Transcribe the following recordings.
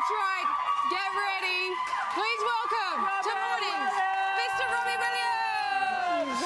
That's right. Get ready. Please welcome to mornings, Mr. Robbie Williams.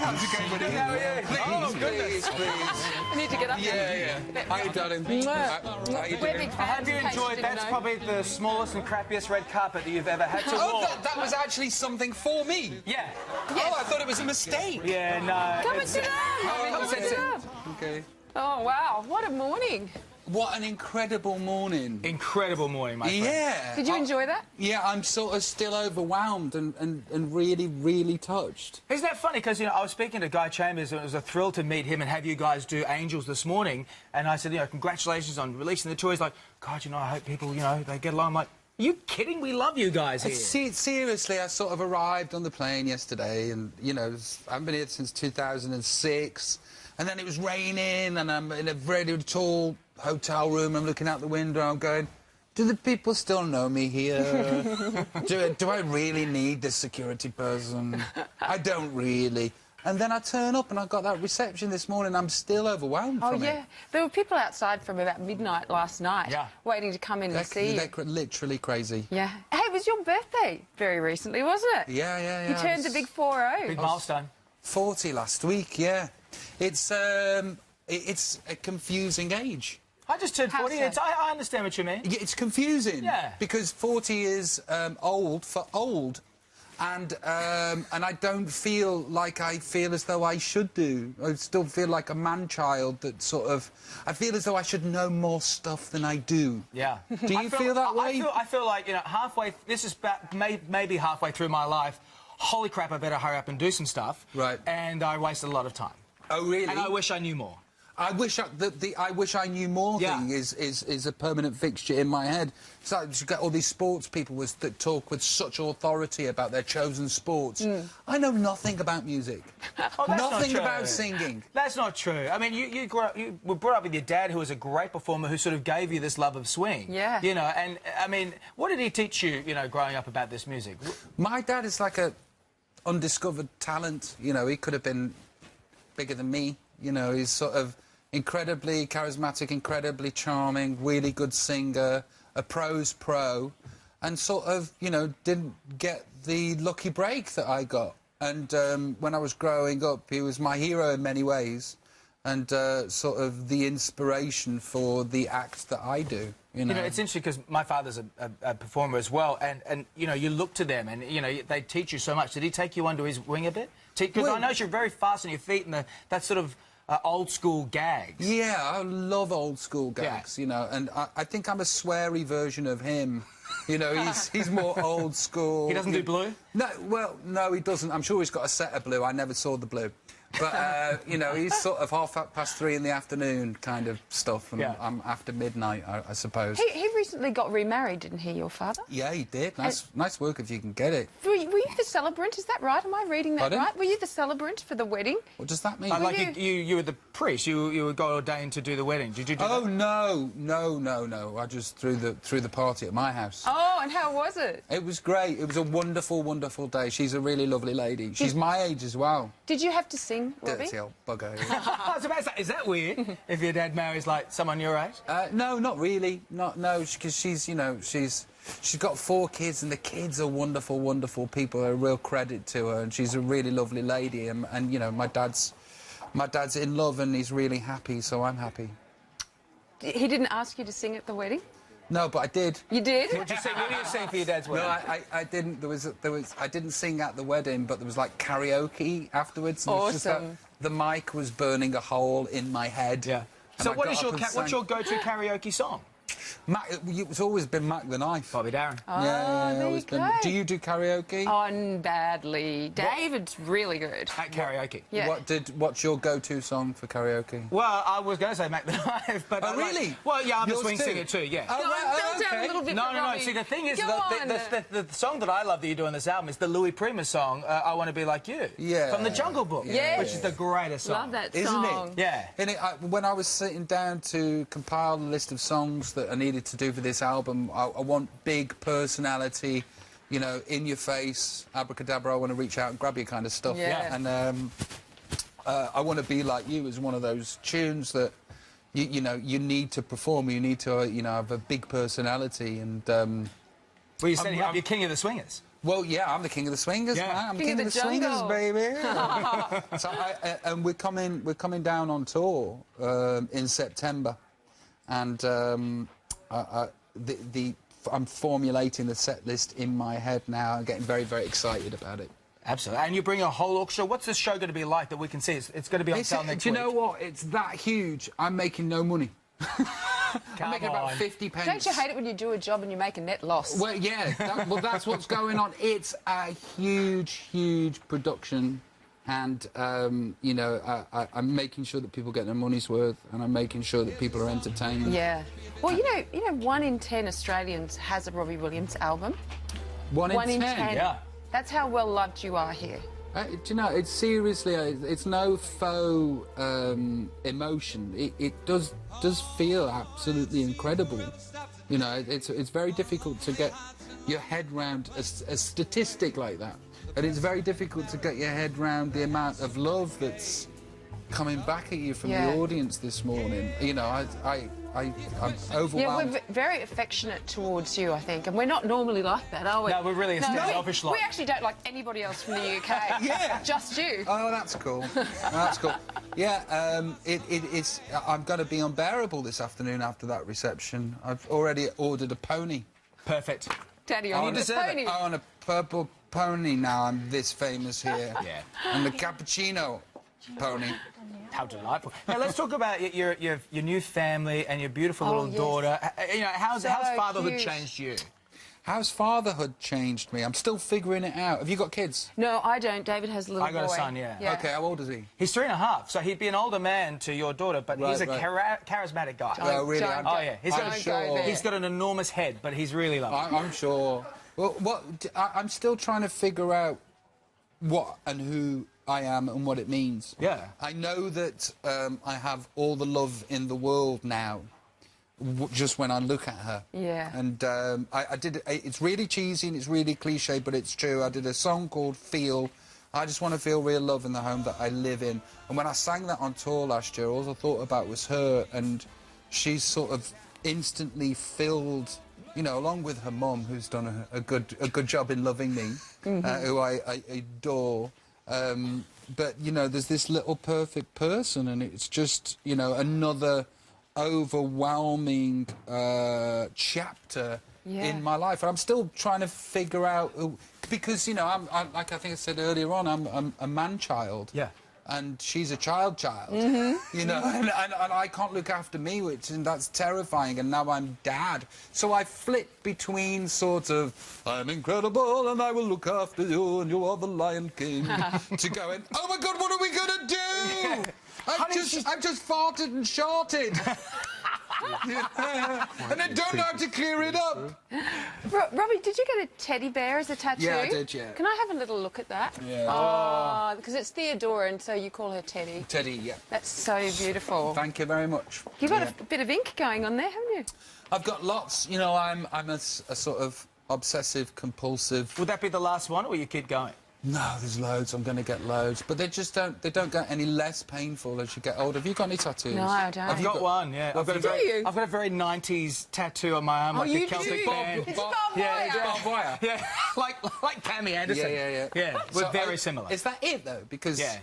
How's it going, buddy? How are you? Oh, goodness. Please. I need to get up Yeah. How you doing? We're big doing? fans. I hope you in case enjoyed. didn't That's know. probably the smallest and crappiest red carpet that you've ever had to Oh, walk. that was actually something for me. Yeah. Oh, I thought it was a mistake. Yeah, no. Come and sit down. Come Come and sit down. Okay. Oh, wow. What a morning. What an incredible morning. Incredible morning, my friend. Yeah. Did you enjoy that? Yeah, I'm sort of still overwhelmed and really, really touched. Isn't that funny? Because, you know, I was speaking to Guy Chambers, and it was a thrill to meet him and have you guys do Angels this morning. And I said, you know, congratulations on releasing the tour. He's like, God, you know, I hope people, you know, they get along. I'm like, are you kidding? We love you guys here. Seriously, I sort of arrived on the plane yesterday and, you know, I haven't been here since 2006. And then it was raining and I'm in a very tall hotel room. I'm looking out the window. I'm going, do the people still know me here? do I really need this security person? I don't really. And then I turn up and I got that reception this morning. I'm still overwhelmed from it. There were people outside from about midnight last night waiting to come in and see you. They're literally crazy. Yeah. Hey, it was your birthday very recently, wasn't it? Yeah. You turned the big 4-0. Big milestone. 40 last week, yeah. It's a confusing age. I just turned 40. so? I understand what you mean. Yeah, it's confusing. Yeah. Because 40 is old for old. And I don't feel like I feel as though I should do. I still feel like a man-child that sort of... I feel as though I should know more stuff than I do. Yeah. Do you feel that way? I feel like, you know, halfway... This is about maybe halfway through my life. Holy crap, I better hurry up and do some stuff. Right. And I wasted a lot of time. Oh, really? And I wish I knew more. I wish I wish I knew more thing is a permanent fixture in my head. So you get all these sports people that talk with such authority about their chosen sports. I know nothing about music. Oh, that's nothing not true. about singing. That's not true. I mean, you were brought up with your dad, who was a great performer, who sort of gave you this love of swing. Yeah. You know, and I mean, what did he teach you? You know, growing up about this music. My dad is like a undiscovered talent. You know, he could have been bigger than me. You know, he's sort of incredibly charismatic, incredibly charming, really good singer, a pro's pro, and sort of, you know, didn't get the lucky break that I got. And when I was growing up, he was my hero in many ways, and sort of the inspiration for the acts that I do. You know, it's interesting because my father's a performer as well, and you know, you look to them, and you know, they teach you so much. Did he take you under his wing a bit? Because I know you're very fast on your feet, and that sort of old school gags. Yeah, I love old school gags, you know, and I think I'm a sweary version of him. You know, he's more old school. He doesn't do blue? No, well, no, he doesn't. I'm sure he's got a set of blue. I never saw the blue. But, you know, he's sort of 3:30 in the afternoon kind of stuff, and I'm after midnight, I suppose. He recently got remarried, didn't he, your father? Yeah, he did. Nice work if you can get it. Were you the celebrant? Is that right? Am I reading that right? Were you the celebrant for the wedding? What does that mean? Like you were the priest. You got ordained to do the wedding. Did you do that? Oh, no. I just threw the party at my house. Oh, and how was it? It was great. It was a wonderful, wonderful day. She's a really lovely lady. She's my age as well. Did you have to sing, Robbie? Dirty old bugger. I was about to say, is that weird if your dad marries like someone your age? No, not really. No, because she's, you know, she's got 4 kids, and the kids are wonderful, wonderful people. They're a real credit to her, and she's a really lovely lady. And you know, my dad's in love, and he's really happy, so I'm happy. He didn't ask you to sing at the wedding? No, but I did. You did? What did you sing for your dad's wedding? No, I didn't. I didn't sing at the wedding, but there was like karaoke afterwards. And awesome. It's just that the mic was burning a hole in my head. Yeah. So what's your go-to karaoke song? It's always been Mac the Knife. Bobby Darin. Oh, yeah, there always you go. been. Do you do karaoke? Oh, badly. David's really good. At karaoke. Yeah. What's your go-to song for karaoke? Well, I was going to say Mac the Knife, but... Oh, really? Well, yeah, I'm a Yours swing too? singer too, yeah. Oh, Belt out a little bit. No. See, the thing is, Go on. the song that I love that you do on this album is the Louis Prima song, I Want to Be Like You. Yeah. From the Jungle Book. Yes. Which is the greatest song. Love that Isn't song. it? Yeah. And when I was sitting down to compile the list of songs that I needed to do for this album, I want big personality, you know, in your face, abracadabra, I want to reach out and grab you kind of stuff. Yeah. And I Want to Be Like You is one of those tunes that, you know, you need to perform, you need to, you know, have a big personality and... well, you're setting up, you're king of the swingers. Well, yeah, I'm the king of the swingers, Yeah. man. I'm King of the swingers, jungle. baby. So and we're coming down on tour in September, and I'm formulating the set list in my head now. I'm getting very, very excited about it. Absolutely. And you bring a whole orchestra. What's the show going to be like that we can see? It's going to be on sale next week. Do you know what? It's that huge. I'm making no money. I'm making about 50 pence. Don't you hate it when you do a job and you make a net loss? Well, yeah, that's what's going on. It's a huge, huge production, and you know, I'm making sure that people get their money's worth, and I'm making sure that people are entertained. Yeah. Well, you know, 1 in 10 Australians has a Robbie Williams album. 1 in 10. Yeah. That's how well loved you are here. Do you know, it's seriously, it's no faux emotion. It does feel absolutely incredible. You know, it's very difficult to get your head round a statistic like that. And it's very difficult to get your head round the amount of love that's coming back at you from the audience this morning. You know, I'm overwhelmed. Yeah, we're very affectionate towards you, I think, and we're not normally like that, are we? No, we're really a standoffish lot. We actually don't like anybody else from the UK. Yeah. Just you. Oh, that's cool. That's cool. Yeah, it's. I'm going to be unbearable this afternoon after that reception. I've already ordered a pony. Perfect. Daddy, I need a deserve it. pony. I want a purple pony now. I'm this famous here. Yeah. And the cappuccino pony. How delightful. Now, let's talk about your new family and your beautiful little yes. daughter. You know, how's fatherhood cute. changed you? How's fatherhood changed me? I'm still figuring it out. Have you got kids? No, I don't. David has a little boy. I got a son, yeah. Okay, how old is he? He's 3.5, so he'd be an older man to your daughter, but he's a Right. charismatic guy. Oh, really? Don't Oh, yeah. He's got an enormous head, but he's really lovely. I'm sure. Well, I'm still trying to figure out what and who I am and what it means. Yeah. I know that I have all the love in the world now, just when I look at her. Yeah. And I did. It's really cheesy and it's really cliche, but it's true. I did a song called "Feel." I just want to feel real love in the home that I live in. And when I sang that on tour last year, all I thought about was her, and she's sort of instantly filled. You know, along with her mum, who's done a good job in loving me, who I adore. But you know, there's this little perfect person, and it's just, you know, another overwhelming chapter in my life. And I'm still trying to figure out because, you know, I'm like I think I said earlier on, I'm a man-child. Yeah. And she's a child, you know, and I can't look after me, and that's terrifying, and now I'm dad. So I flip between sort of, I'm incredible and I will look after you and you are the Lion King, to going, oh my God, what are we going to do? I've just farted and sharted. And I don't know how to clear it up. Robbie, did you get a teddy bear as a tattoo? Yeah, I did, yeah. Can I have a little look at that? Yeah. Oh, because it's Theodora, and so you call her Teddy. Teddy, yeah. That's so beautiful. Thank you very much. You've got a bit of ink going on there, haven't you? I've got lots. You know, I'm a sort of obsessive, compulsive... Would that be the last one, or will you keep going? No, there's loads. I'm going to get loads, but they don't get any less painful as you get older. Have you got any tattoos? No, I don't. I've got one. Yeah, I've got a very 90s tattoo on my arm, like the Celtic band. It's barbed wire. Yeah, It's barbed wire. Yeah, like Cammy Anderson. Yeah. We're So, very similar. Is that it though? Because Yeah.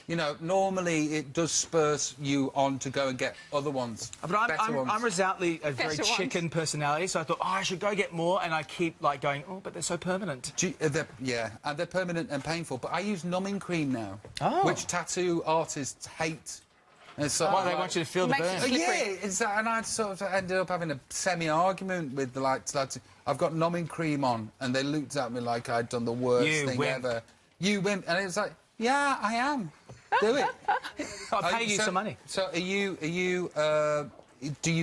you know, normally it does spurs you on to go and get other ones. But better ones. I'm resoundly a very Better ones. chicken personality, so I thought, oh, I should go get more, and I keep like going, oh, but they're so permanent. And they're permanent and painful. But I use numbing cream now, which tattoo artists hate. And it's sort of Why they like- want you to feel the Makes burn? it slippery. Yeah, and I sort of ended up having a semi-argument with the lads. I've got numbing cream on, and they looked at me like I'd done the worst You thing wimp. ever. You wimp, and it was like, yeah, I am. Do it. I'll pay you some money. So, do you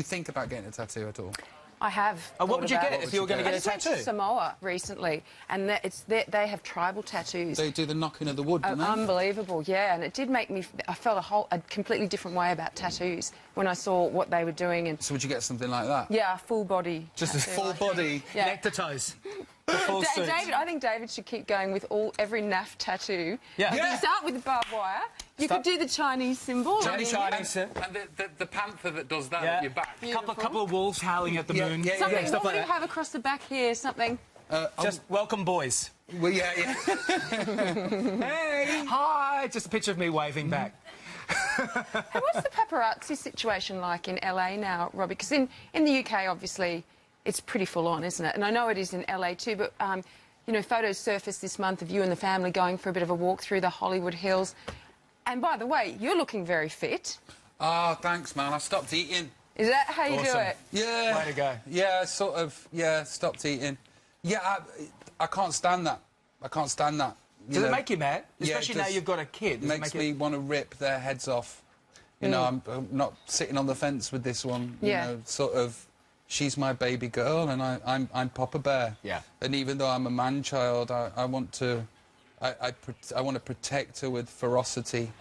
think about getting a tattoo at all? I have. What would you thought get about if you were going to I get a just went to tattoo? Samoa recently, and they have tribal tattoos. They do the knocking of the wood, don't they? Unbelievable, yeah, and it did make me. I felt a completely different way about tattoos when I saw what they were doing, and So would you get something like that? yeah, full body. Just a tattoo, full I think. body. Yeah. Neck to toes. The full suit. David, I think David should keep going with every naff tattoo. Yeah. You Yeah. start with the barbed wire, You could do the Chinese symbol. Chinese. And the panther that does that Yeah. at your back. Couple of wolves howling at the moon. Something, stuff what like do you that. have across the back here? Something. Just welcome, boys. Well, yeah. Hey, hi. Just a picture of me waving back. And what's the paparazzi situation like in LA now, Robbie? Because in the UK, obviously, it's pretty full on, isn't it? And I know it is in LA too, but, you know, photos surfaced this month of you and the family going for a bit of a walk through the Hollywood Hills. And by the way, you're looking very fit. Oh, thanks, man. I stopped eating. Is that how you do Awesome. it? Yeah. Way to go. Yeah, sort of. Yeah, stopped eating. Yeah, I can't stand that. I can't stand that. Does it make you mad? Yeah, Especially now you've got a kid. It makes me want to rip their heads off. You know, I'm not sitting on the fence with this one. Yeah. You know, sort of, she's my baby girl and I'm Papa Bear. Yeah. And even though I'm a man-child, I want to... I want to protect her with ferocity.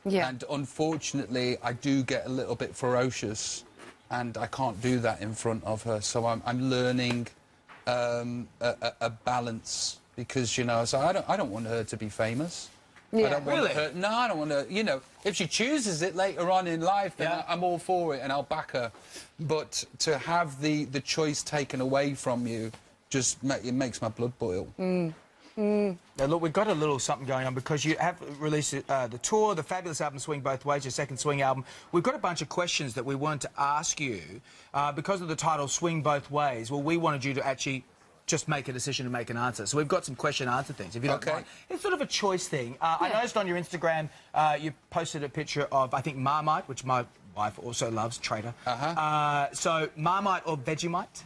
Yeah. And unfortunately, I do get a little bit ferocious, and I can't do that in front of her. So I'm learning a balance, because, you know, so I don't want her to be famous. Yeah. I don't want her. No, I don't want to. You know, if she chooses it later on in life, then I'm all for it and I'll back her. But to have the choice taken away from you, just it makes my blood boil. Now, look, we've got a little something going on because you have released the tour, the fabulous album Swing Both Ways, your second swing album. We've got a bunch of questions that we wanted to ask you because of the title Swing Both Ways. Well, we wanted you to actually just make a decision and make an answer. So we've got some question-answer things, if you don't mind. It's sort of a choice thing. I noticed on your Instagram you posted a picture of, I think, Marmite, which my wife also loves, Trader. So Marmite or Vegemite?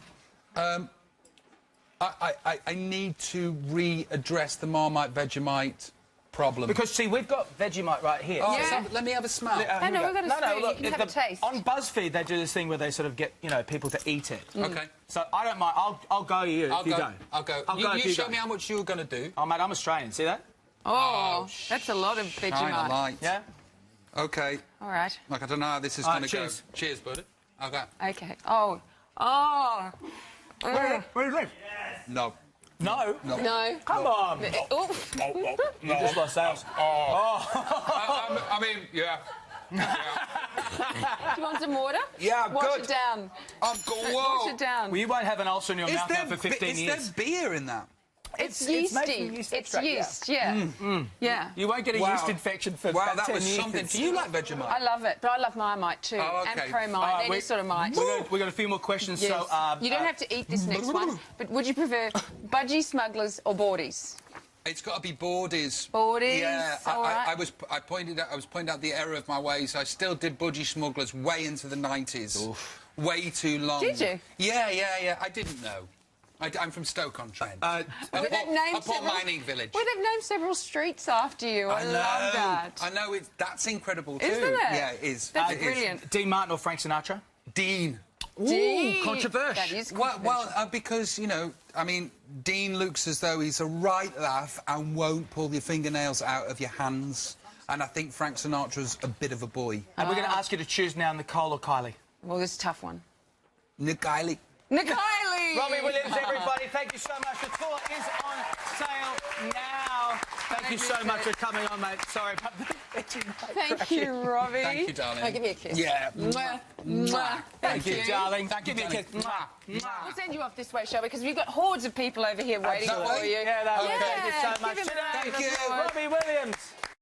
I need to readdress the Marmite Vegemite problem. Because, see, we've got Vegemite right here. Oh, Yeah. so let me have a smell. I know, we've got a spoon. Look, You can have a taste. On BuzzFeed, they do this thing where they sort of get, you know, people to eat it. Okay. So I don't mind. I'll go you if you don't. I'll go. I'll go if You you show go. me how much you were going to do. Oh, mate, I'm Australian. See that? Oh, that's a lot of Shine a Vegemite. light. Yeah? Okay. All right. Like, I don't know how this is All going right, to go. cheers. Cheers, buddy. Okay. Okay. Oh. Where do you live? No. No? No. Come on. Oh. You just lost sales. I mean, yeah. Do you want some water? Yeah, I'm Wash good. it down. I'm good. Whoa. Wash it down. Well, you won't have an ulcer in your mouth now for 15 years. Is there beer in that? It's it's made yeasty. from yeast It's extract, yeast, yeah. Yeah. You won't get a Wow. yeast infection for Wow, about that 10 was years. something. Do you like Vegemite? I love it, but I love Marmite too. Oh, okay. And Pro-Mite, any sort of mite. We've got a few more questions. Yes. So, you don't have to eat this next one, but would you prefer budgie smugglers or boardies? It's got to be boardies. Boardies, Yeah, all right. I was pointing out the error of my ways. I still did budgie smugglers way into the 90s. Oof. Way too long. Did you? Yeah. I didn't know. I'm from Stoke-on-Trent. A poor mining village. Well, they've named several streets after you. I love that. I know. That's incredible too. Isn't it? Yeah, it is. That's It is. brilliant. Dean Martin or Frank Sinatra? Dean. Dean. Controversial. That is controversial. Well, because, you know, I mean, Dean looks as though he's a right laugh and won't pull your fingernails out of your hands. And I think Frank Sinatra's a bit of a boy. And we're going to ask you to choose now, Nicole or Kylie. Well, this is a tough one. Kylie. Kylie! Robbie Williams, everybody, thank you so much. The tour is on sale now. Thank you so much for coming on, mate. Sorry about the Thank you, Robbie. Thank you, darling. Oh, give me a kiss. Yeah. Mwah. Mwah. Thank you, darling. Thank you, Give me a kiss. darling. Mwah. We'll send you off this way, shall we? Because we've got hordes of people over here waiting that for way? you. Yeah, that way. Yeah, Thank you so give much. him a round of Thank you. applause. Robbie Williams.